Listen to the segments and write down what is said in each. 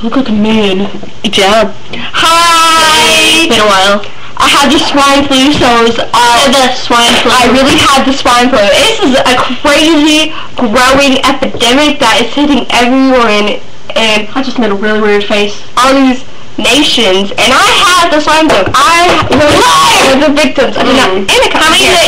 look like a man. Good job. Hi! It's been a while. I had the swine flu, so The swine flu. I really had the swine flu. This is a crazy, growing epidemic that is hitting everyone, and I just made a really weird face. all these nations, and I had the swine flu. I was the victims. I did not.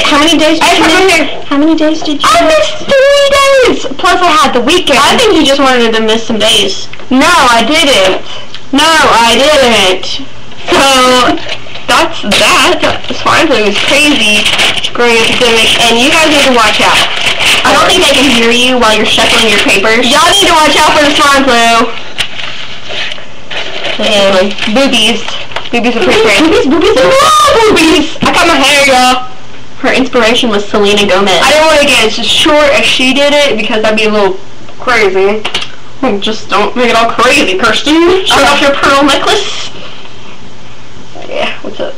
How many days did you miss? How many days did you I miss? missed 3 days! Plus I had the weekend. I think you just wanted to miss some days. No, I didn't. No, I didn't. So, that's that. Swine flu is crazy, growing epidemic, and you guys need to watch out. I don't think they can hear you while you're shuffling your papers. Y'all need to watch out for the swine flu. And boobies. Boobies are pretty crazy. Boobies. Boobies! I cut my hair, y'all. Her inspiration was Selena Gomez. I didn't want to get as short as she did it because that'd be a little crazy. Just don't make it all crazy, Kirsten. Show off your pearl necklace. Yeah, what's up?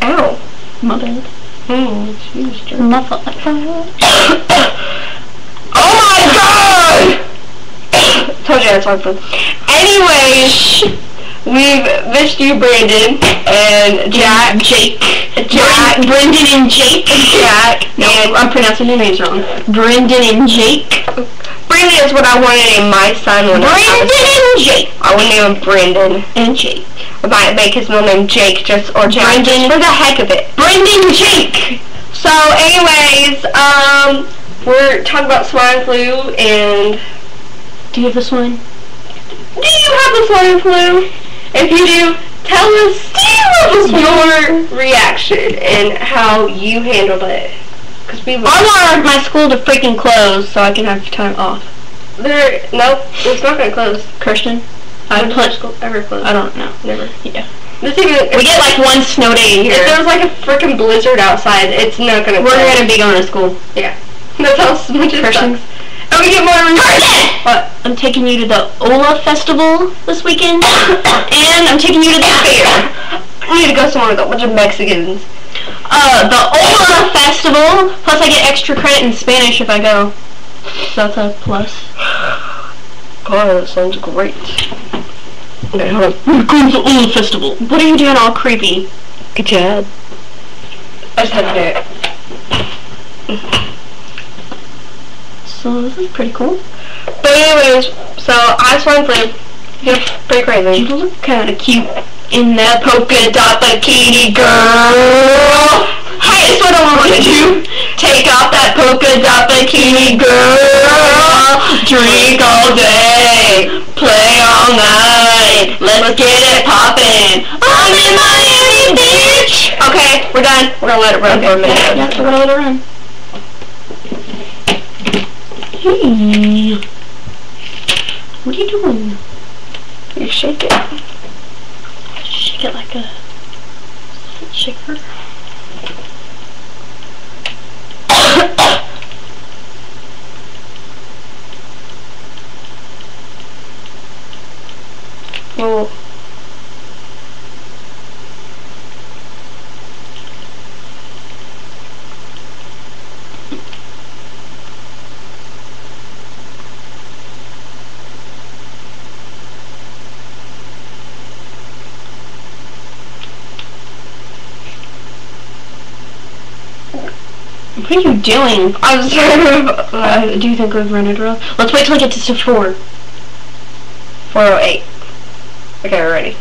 Ow. My bad. Jeez, jerk. Oh my god! Told you that's swine flu. Anyways, we've missed you, Brandon, and Jake. Brendan and Jake. Jack. No, And I'm pronouncing your names wrong. Brendan and Jake. Brandon is what I want to name my son when Brendan and Jake. I want to name him Brandon. And Jake. I might make his middle name Jake or Jack just for the heck of it. Brendan Jake. So anyways, we're talking about swine flu, and Do you have the swine? do you have the swine flu? If you do, tell us your reaction and how you handled it. Cause we I want my school to freaking close so I can have time off. nope, it's not gonna close. Kirsten? When does school ever close? I don't know. Never. Yeah. This even We get like one snow day a year. if there's like a freaking blizzard outside, it's not gonna close. We're gonna be going to school. Yeah. That's how much it Kirsten? sucks. And we get more Kirsten! What? I'm taking you to the Ola Festival this weekend, and I'm taking you to the fair. We need to go somewhere with a bunch of Mexicans. The Ola Festival, plus I get extra credit in Spanish if I go. So that's a plus. God, that sounds great. Okay, hold on. We're going to the Ola Festival. What are you doing all creepy? Good job. I just had to do it. So this is pretty cool. But anyways, so I swine flu. You're pretty crazy. You look kind of cute in that Polka dot bikini, girl. Highest what I want to do. Take off that polka dot bikini, girl. Drink all day. Play all night. Let's get it poppin'. I'm in Miami Beach. Okay, we're done. We're gonna let it run for a minute. Yeah, we're gonna let it run. Hey. What are you doing? You shake it. Shake it like a shaker. Oh. What are you doing? I'm sorry. Do you think we've run it around? Let's wait till I get to 4. 408. Okay, we're ready.